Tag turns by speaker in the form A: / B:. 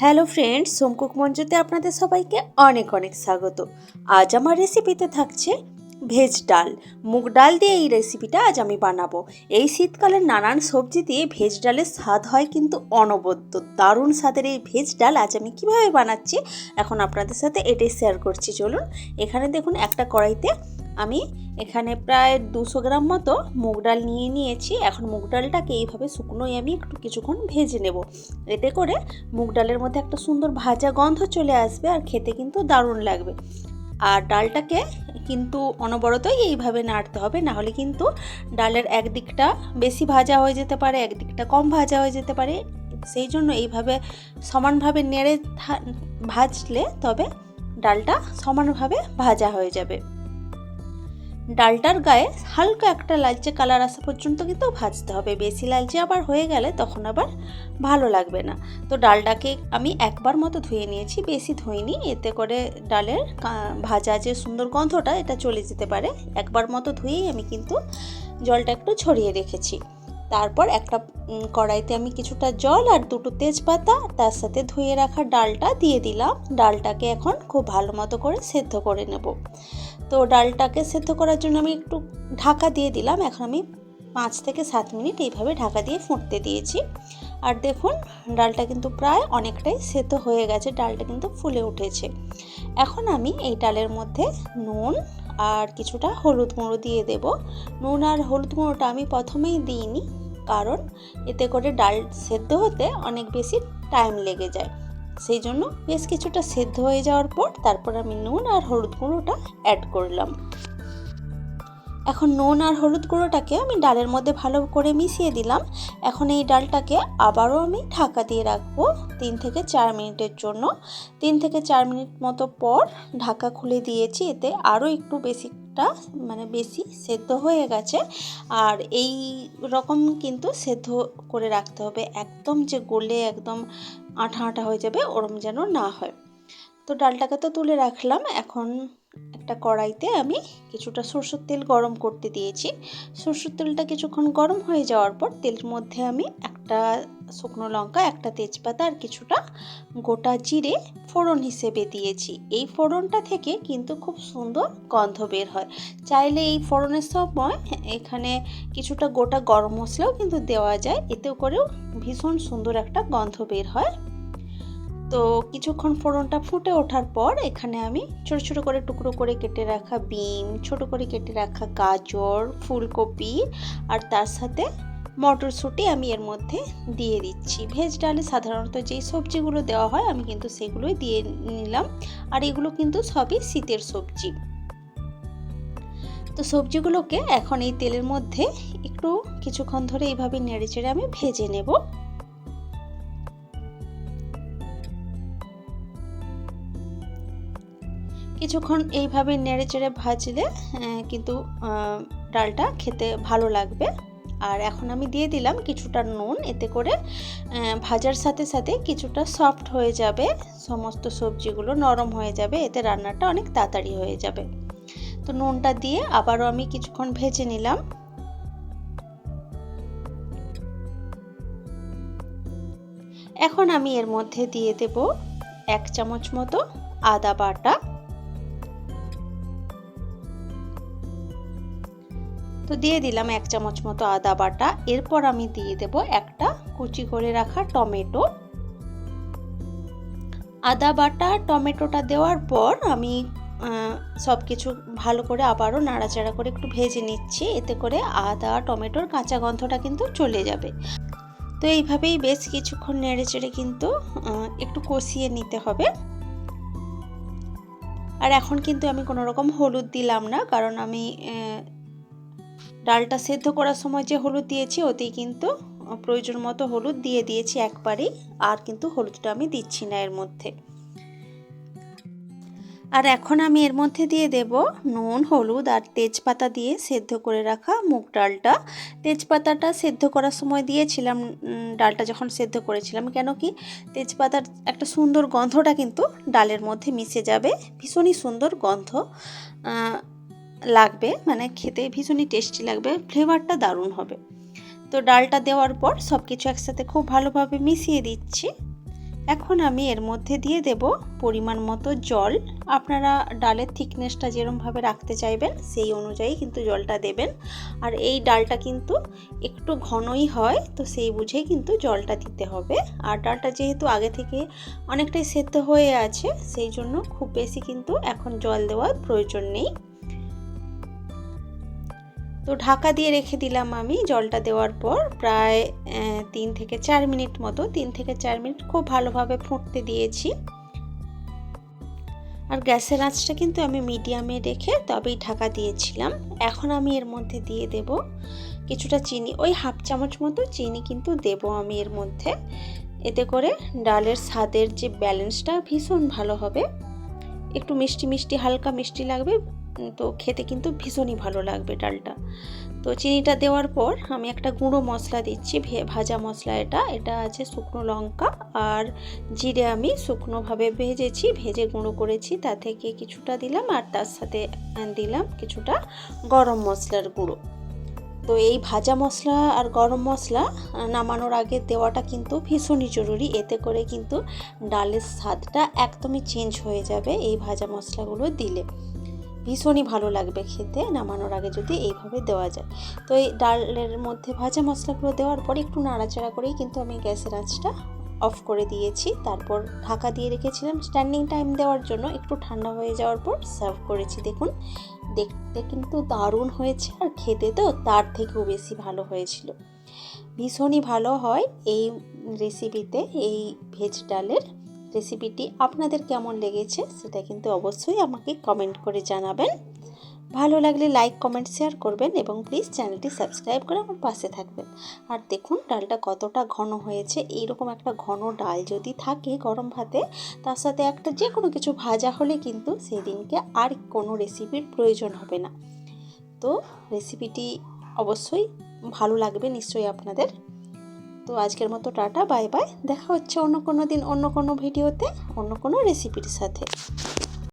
A: Hello friends, home cook মঞ্চুতে আপনাদের সবাইকে অনেক অনেক স্বাগত। আজ আমার রেসিপিতে থাকছে ভেজ ডাল। মুগ ডাল দিয়ে এই রেসিপিটা আজ আমি বানাবো। এই শীতকালের নানান সবজি দিয়ে ভেজ ডালের স্বাদ হয় কিন্তু অনবদ্য। দারুণ স্বাদের এই ভেজ ডাল আজ আমি কিভাবে বানাচ্ছি এখন আপনাদের সাথে এটাই শেয়ার করছি। চলুন, এখানে দেখুন একটা কড়াইতে আমি এখানে প্রায় 200 গ্রাম মতো মুগ ডাল নিয়েছি। এখন মুগ ডালটাকে এইভাবে শুকনোই আমি একটু কিছুক্ষণ ভেজে নেব। এতে করে মুগ ডালের মধ্যে একটা সুন্দর ভাজা গন্ধ চলে আসবে আর খেতে কিন্তু দারুণ লাগবে। আর ডালটাকে কিন্তু অনবরতই এইভাবে নাড়তে হবে, নাহলে কিন্তু ডালের একদিকটা বেশি ভাজা হয়ে যেতে পারে, একদিকটা কম ভাজা হয়ে যেতে পারে। সেই জন্য এইভাবে সমানভাবে নেড়ে ভাজলে তবে ডালটা সমানভাবে ভাজা হয়ে যাবে। ডালটার গায়ে হালকা একটা লালচে কালার আসা পর্যন্ত কিন্তু ভাজতে হবে। বেশি লালচে আবার হয়ে গেলে তখন আবার ভালো লাগবে না। তো ডালটাকে আমি একবার মতো ধুয়ে নিয়েছি, বেশি ধুইনি, এতে করে ডালের ভাজা যে সুন্দর গন্ধটা এটা চলে যেতে পারে। একবার মতো ধুয়েই আমি কিন্তু জলটা একটু ছড়িয়ে রেখেছি। তারপর একটা কড়াইতে আমি কিছুটা জল আর দুটো তেজপাতা, তার সাথে ধুয়ে রাখা ডালটা দিয়ে দিলাম। ডালটাকে এখন খুব ভালো মতো করে সেদ্ধ করে নেব। তো ডালটাকে সেদ্ধ করার জন্য আমি একটু ঢাকা দিয়ে দিলাম। এখন আমি 5 থেকে 7 মিনিট এইভাবে ঢাকা দিয়ে ফুটতে দিয়েছি। আর দেখুন, ডালটা কিন্তু প্রায় অনেকটাই সেদ্ধ হয়ে গেছে, ডালটা কিন্তু ফুলে উঠেছে। এখন আমি এই ডালের মধ্যে নুন আর কিছুটা হলুদ গুঁড়ো দিয়ে দেব। নুন আর হলুদ গুঁড়োটা আমি প্রথমেই দিইনি, কারণ এতে করে ডাল সেদ্ধ হতে অনেক বেশি টাইম লেগে যায়। সেই জন্য বেশ কিছুটা সেদ্ধ হয়ে যাওয়ার পর তারপর আমি নুন আর হলুদ গুঁড়োটা অ্যাড করলাম। এখন নুন আর হলুদ গুঁড়োটাকে আমি ডালের মধ্যে ভালো করে মিশিয়ে দিলাম। এখন এই ডালটাকে আবারও আমি ঢাকা দিয়ে রাখবো 3 থেকে 4 মিনিটের জন্য। 3 থেকে 4 মিনিট মতো পর ঢাকা খুলে দিয়েছি, এতে আরও একটু বেশি সেদ্ধ হয়ে গেছে। আর এই রকম কিন্তু সেদ্ধ করে রাখতে হবে, একদম যে গলে একদম আঠা আঠা হয়ে যাবে ওরম যেন না হয়। তো ডালটাকে তো তুলে রাখলাম। এখন একটা কড়াইতে আমি কিছুটা সরষের তেল গরম করতে দিয়েছি। সরষের তেলটা কিছুক্ষণ গরম হয়ে যাওয়ার পর তেলের মধ্যে আমি একটা শুকনো লঙ্কা, একটা তেজপাতা আর কিছুটা গোটা জিরে ফোড়ন হিসেবে দিয়েছি। এই ফোড়নটা থেকে কিন্তু খুব সুন্দর গন্ধ বের হয়। চাইলে এই ফোড়নের সময় এখানে কিছুটা গোটা গরম মশলাও কিন্তু দেওয়া যায়, এতেও করেও ভীষণ সুন্দর একটা গন্ধ বের হয়। তো কিছুক্ষণ ফোড়নটা ফুটে ওঠার পর এখানে আমি ছোট ছোট করে টুকরো করে কেটে রাখা বিন, ছোট করে কেটে রাখা গাজর, ফুলকপি আর তার সাথে মটরশুঁটি আমি এর মধ্যে দিয়ে দিচ্ছি। ভেজ ডালে সাধারণত যেই সবজিগুলো দেওয়া হয় আমি কিন্তু সেগুলোই দিয়ে নিলাম। আর এগুলো কিন্তু সবই শীতের সবজি। তো সবজিগুলোকে এখন এই তেলের মধ্যে একটু কিছুক্ষণ ধরে এইভাবে নেড়ে চেড়ে আমি ভেজে নেব। কিছুক্ষণ এইভাবে নেড়ে চেড়ে ভাজলে কিন্তু ডালটা খেতে ভালো লাগবে। আর এখন আমি দিয়ে দিলাম কিছুটা নুন, এতে করে ভাজার সাথে সাথে কিছুটা সফট হয়ে যাবে, সমস্ত সবজিগুলো নরম হয়ে যাবে, এতে রান্নাটা অনেক তাড়াতাড়ি হয়ে যাবে। তো নুনটা দিয়ে আবারও আমি কিছুক্ষণ ভেজে নিলাম। এখন আমি এর মধ্যে দিয়ে দেব 1 চামচ মতো আদা বাটা। তো দিয়ে দিলাম 1 চামচ মতো আদা বাটা। এরপর আমি দিয়ে দেব একটা কুচি করে রাখা টমেটো। আদা বাটা টমেটোটা দেওয়ার পর আমি সব কিছু ভালো করে আবারও নাড়াচাড়া করে একটু ভেজে নিচ্ছি, এতে করে আদা টমেটোর কাঁচা গন্ধটা কিন্তু চলে যাবে। তো এইভাবেই বেশ কিছুক্ষণ নেড়ে চেড়ে কিন্তু একটু কষিয়ে নিতে হবে। আর এখন কিন্তু আমি কোনো রকম হলুদ দিলাম না, কারণ আমি ডালটা সেদ্ধ করার সময় যে হলুদ দিয়েছি ওতেই কিন্তু প্রয়োজন মতো হলুদ দিয়ে দিয়েছি একবারেই। আর কিন্তু হলুদটা আমি দিচ্ছি না এর মধ্যে। আর এখন আমি এর মধ্যে দিয়ে দেব নুন, হলুদ আর তেজপাতা দিয়ে সেদ্ধ করে রাখা মুগ ডালটা। তেজপাতাটা সেদ্ধ করার সময় দিয়েছিলাম ডালটা যখন সেদ্ধ করেছিলাম, কেন কি তেজপাতার একটা সুন্দর গন্ধটা কিন্তু ডালের মধ্যে মিশে যাবে, ভীষণই সুন্দর গন্ধ লাগবে, মানে খেতে ভীষণই টেস্টি লাগবে, ফ্লেভারটা দারুণ হবে। তো ডালটা দেওয়ার পর সব কিছু একসাথে খুব ভালোভাবে মিশিয়ে দিচ্ছি। এখন আমি এর মধ্যে দিয়ে দেব পরিমাণ মতো জল। আপনারা ডালের থিকনেসটা যেরকমভাবে রাখতে চাইবেন সেই অনুযায়ী কিন্তু জলটা দেবেন। আর এই ডালটা কিন্তু একটু ঘনই হয়, তো সেই বুঝেই কিন্তু জলটা দিতে হবে। আর ডালটা যেহেতু আগে থেকে অনেকটাই সেদ্ধ হয়ে আছে, সেই জন্য খুব বেশি কিন্তু এখন জল দেওয়ার প্রয়োজন নেই। তো ঢাকা দিয়ে রেখে দিলাম আমি জলটা দেওয়ার পর প্রায় 3 থেকে 4 মিনিট মতো। 3 থেকে 4 মিনিট খুব ভালোভাবে ফুটতে দিয়েছি। আর গ্যাসের আঁচটা কিন্তু আমি মিডিয়ামে রেখে তবেই ঢাকা দিয়েছিলাম। এখন আমি এর মধ্যে দিয়ে দেব কিছুটা চিনি, ওই হাফ চামচ মতো চিনি কিন্তু দেব আমি এর মধ্যে। এতে করে ডালের স্বাদের যে ব্যালেন্সটা ভীষণ ভালো হবে। একটু মিষ্টি মিষ্টি, হালকা মিষ্টি লাগবে, তো খেতে কিন্তু ভীষণই ভালো লাগবে ডালটা। তো চিনিটা দেওয়ার পর আমি একটা গুঁড়ো মশলা দিচ্ছি, ভাজা মশলা। এটা আছে শুকনো লঙ্কা আর জিরে, আমি শুকনোভাবে ভেজে গুঁড়ো করেছি, তা থেকে কিছুটা দিলাম। আর তার সাথে দিলাম কিছুটা গরম মশলার গুঁড়ো। তো এই ভাজা মশলা আর গরম মশলা নামানোর আগে দেওয়াটা কিন্তু ভীষণই জরুরি। এতে করে কিন্তু ডালের স্বাদটা একদমই চেঞ্জ হয়ে যাবে। এই ভাজা মশলাগুলো দিলে ভীষণই ভালো লাগবে খেতে, নামানোর আগে যদি এইভাবে দেওয়া যায়। তো এই ডালের মধ্যে ভাজা মশলাগুলো দেওয়ার পর একটু নাড়াচাড়া করেই কিন্তু আমি গ্যাসের আঁচটা অফ করে দিয়েছি। তারপর ঢাকা দিয়ে রেখেছিলাম স্ট্যান্ডিং টাইম দেওয়ার জন্য। একটু ঠান্ডা হয়ে যাওয়ার পর সার্ভ করেছি। দেখুন, দেখতে কিন্তু দারুণ হয়েছে, আর খেতে তো তার থেকেও বেশি ভালো হয়েছিল। ভীষণই ভালো হয় এই রেসিপিতে। এই ভেজ ডালের রেসিপিটি আপনাদের কেমন লেগেছে সেটা কিন্তু অবশ্যই আমাকে কমেন্ট করে জানাবেন। ভালো লাগলে লাইক, কমেন্ট, শেয়ার করবেন এবং প্লিজ চ্যানেলটি সাবস্ক্রাইব করে আমার পাশে থাকবেন। আর দেখুন ডালটা কতটা ঘন হয়েছে। এইরকম একটা ঘন ডাল যদি থাকে গরম ভাতে, তার সাথে একটা যে কোনো কিছু ভাজা হলে কিন্তু সেদিনকে আর কোনো রেসিপির প্রয়োজন হবে না। তো রেসিপিটি অবশ্যই ভালো লাগবে নিশ্চয়ই আপনাদের। তো আজকের মতো টাটা, বাই বাই। দেখা হচ্ছে অন্য কোনো দিন, অন্য কোনো ভিডিওতে, অন্য কোনো রেসিপির সাথে।